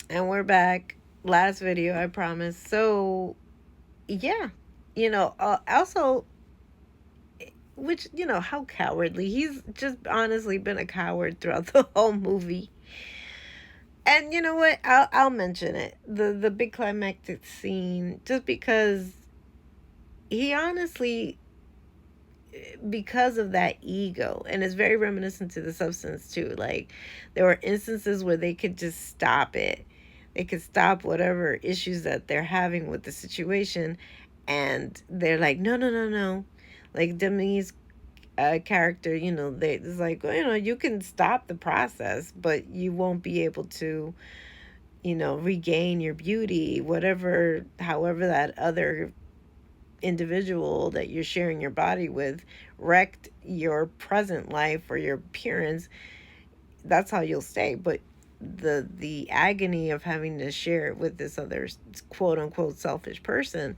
And we're back. Last video, I promise. So, yeah. Also, which, how cowardly. He's just honestly been a coward throughout the whole movie. And you know what? I'll mention it. The big climactic scene, just because he honestly, because of that ego, and it's very reminiscent to the substance too. Like, there were instances where they could just stop it. They could stop whatever issues that they're having with the situation, and they're like, no, no, no, no. Like Demi's character, it's like, well, you can stop the process, but you won't be able to, regain your beauty, whatever, however that other individual that you're sharing your body with wrecked your present life or your appearance. That's how you'll stay. But the agony of having to share it with this other quote unquote selfish person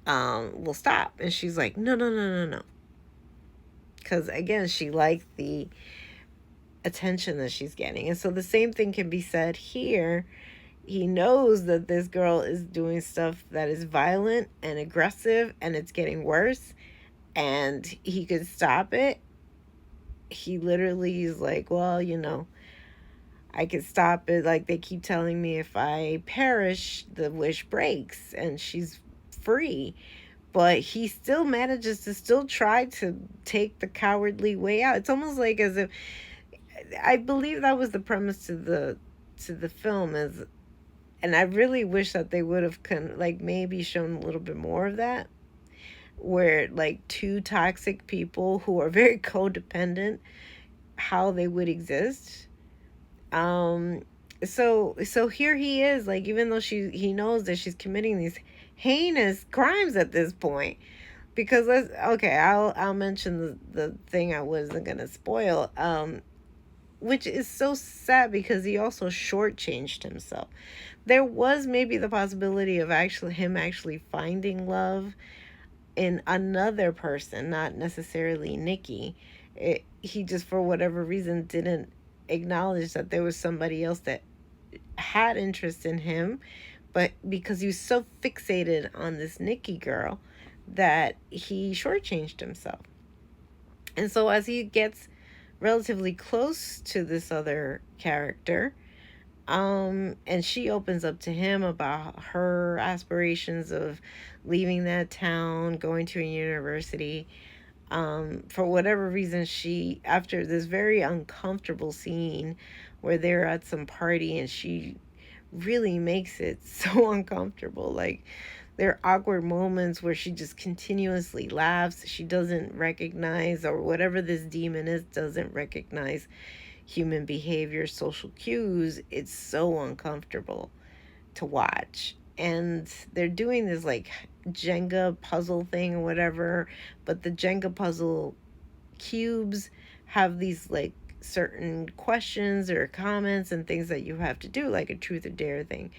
will stop. And she's like, no, no, no, no, no. Because again, she liked the attention that she's getting. And so the same thing can be said here. He knows that this girl is doing stuff that is violent and aggressive, and it's getting worse, and he could stop it. He literally is like, well, I could stop it. Like, they keep telling me if I perish, the wish breaks and she's free. But he still manages to still try to take the cowardly way out. It's almost like as if, I believe that was the premise to the film, is, and I really wish that they would have like maybe shown a little bit more of that, where like two toxic people who are very codependent, how they would exist. um so here he is, like, even though he knows that she's committing these heinous crimes at this point. Because I'll mention the thing I wasn't gonna spoil, which is so sad because he also shortchanged himself. There was maybe the possibility of actually finding love in another person, not necessarily Nikki. He just, for whatever reason, didn't acknowledge that there was somebody else that had interest in him, but because he was so fixated on this Nikki girl, that he shortchanged himself. And so as he gets relatively close to this other character, and she opens up to him about her aspirations of leaving that town, going to a university. For whatever reason, she, after this very uncomfortable scene where they're at some party, and she really makes it so uncomfortable. Like, there are awkward moments where she just continuously laughs. She doesn't recognize, or whatever this demon is, doesn't recognize human behavior, social cues. It's so uncomfortable to watch. And they're doing this like Jenga puzzle thing or whatever, but the Jenga puzzle cubes have these like certain questions or comments and things that you have to do, like a truth or dare thing.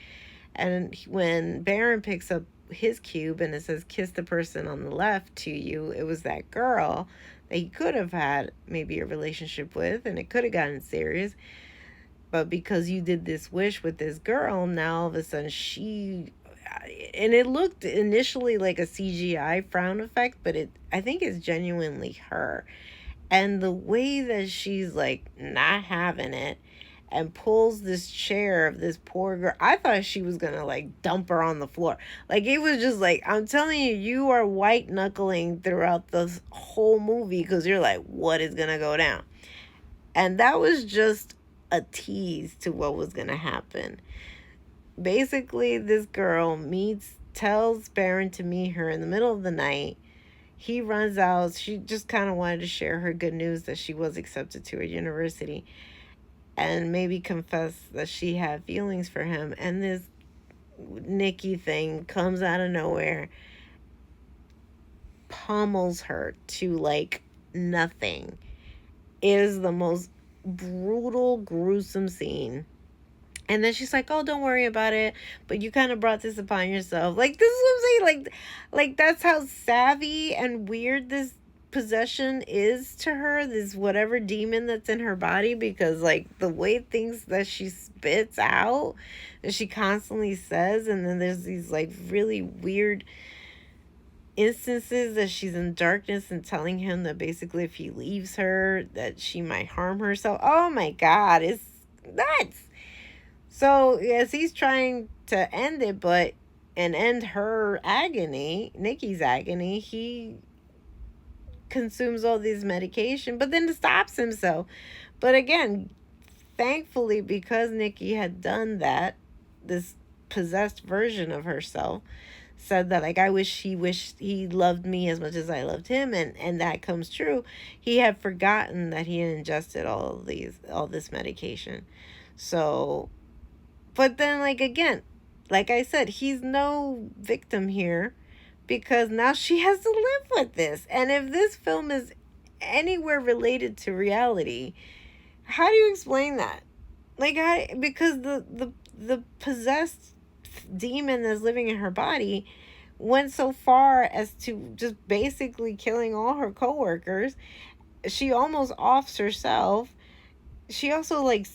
And when Baron picks up his cube and it says kiss the person on the left to you, it was that girl that he could have had maybe a relationship with, and it could have gotten serious. But because you did this wish with this girl, now all of a sudden and it looked initially like a CGI frown effect, but I think it's genuinely her. And the way that she's like not having it and pulls this chair of this poor girl, I thought she was gonna like dump her on the floor. Like, it was just like, I'm telling you, you are white knuckling throughout the whole movie because you're like, what is gonna go down? And that was just a tease to what was gonna happen. Basically, this girl tells Baron to meet her in the middle of the night. He runs out. She just kind of wanted to share her good news that she was accepted to a university, and maybe confess that she had feelings for him. And this Nikki thing comes out of nowhere, pummels her to like nothing. It is the most brutal, gruesome scene. And then she's like, "Oh, don't worry about it. But you kind of brought this upon yourself." Like, this is what I'm saying. Like that's how savvy and weird this possession is to her, this whatever demon that's in her body, because like the way things that she spits out and she constantly says, and then there's these like really weird instances that she's in darkness and telling him that basically if he leaves her that she might harm herself. Oh my god, it's nuts. So yes, he's trying to end it, but and end her agony, Nikki's agony, he consumes all this medication, but then stops himself. But again, thankfully, because Nikki had done that, this possessed version of herself said that like I wish he wished he loved me as much as I loved him, and that comes true. He had forgotten that he had ingested all this medication. So, but then like again, like I said, he's no victim here because now she has to live with this. And if this film is anywhere related to reality, how do you explain that? Like because the possessed demon that's living in her body went so far as to just basically killing all her coworkers. She almost offs herself. She also like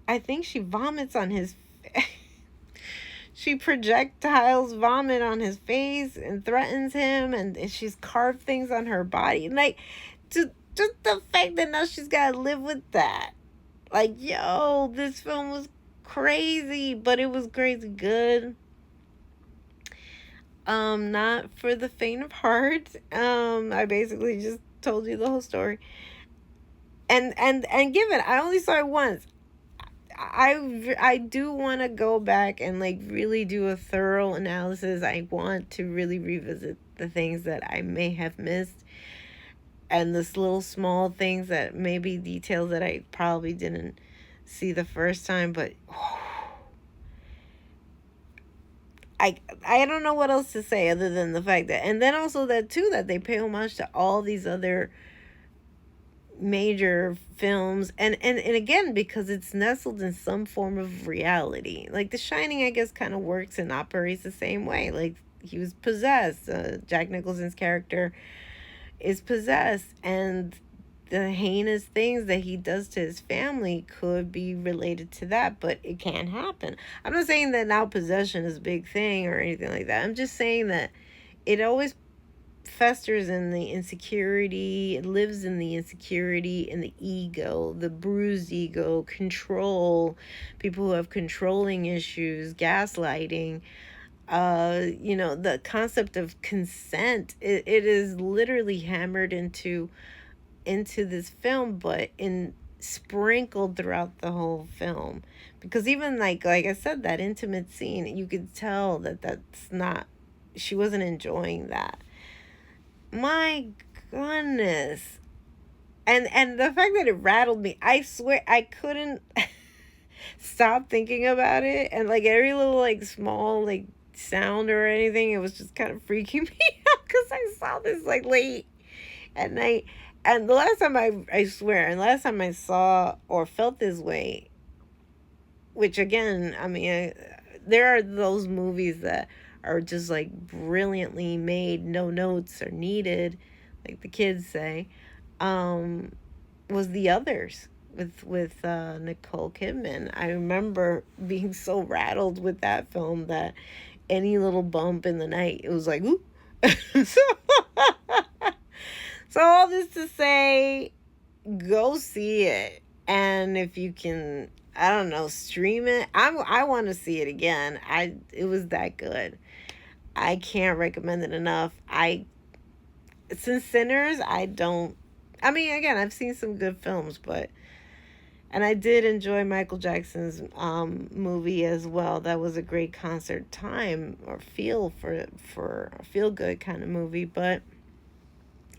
I think she vomits on his she projectiles vomit on his face and threatens him, and she's carved things on her body. Like, just the fact that now she's got to live with that. Like, yo, this film was crazy, but it was crazy good. Not for the faint of heart. I basically just told you the whole story. And given I only saw it once, I do want to go back and like really do a thorough analysis. I want to really revisit the things that I may have missed, and this little small things that maybe details that I probably didn't see the first time. But I don't know what else to say other than the fact that, and then also that too, that they pay homage to all these other major films, and again, because it's nestled in some form of reality. Like The Shining, I guess, kind of works and operates the same way. Like, he was possessed. Jack Nicholson's character is possessed, and the heinous things that he does to his family could be related to that, but it can happen. I'm not saying that now possession is a big thing or anything like that. I'm just saying that it always festers in the insecurity. It lives in the insecurity and the ego, the bruised ego, control, people who have controlling issues, gaslighting, the concept of consent. It is literally hammered into this film, but in sprinkled throughout the whole film, because even like I said, that intimate scene, you could tell that that's not, she wasn't enjoying that. My goodness. And the fact that it rattled me, I swear I couldn't stop thinking about it, and like every little like small like sound or anything, it was just kind of freaking me out because I saw this like late at night. And the last time I swear, and last time I saw or felt this way, which again, I mean, there are those movies that are just like brilliantly made, no notes are needed, like the kids say, was The Others with Nicole Kidman. I remember being so rattled with that film that any little bump in the night, it was like, ooh. So all this to say, go see it. And if you can, I don't know, stream it. I want to see it again. It was that good. I can't recommend it enough. Since Sinners, I mean, again, I've seen some good films, and I did enjoy Michael Jackson's movie as well. That was a great concert time or feel for a feel good kind of movie. But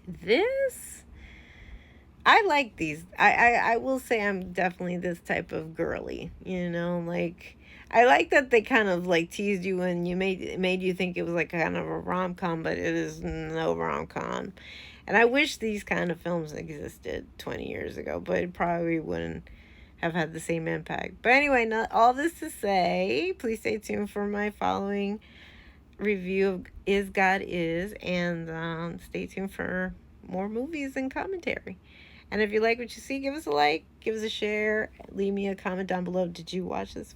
this, I like these. I will say I'm definitely this type of girly, like I like that they kind of like teased you and you made you think it was like kind of a rom-com, but it is no rom-com. And I wish these kind of films existed 20 years ago, but it probably wouldn't have had the same impact. But anyway, not all this to say, please stay tuned for my following review of Is God Is, and stay tuned for more movies and commentary. And if you like what you see, give us a like, give us a share, leave me a comment down below. Did you watch this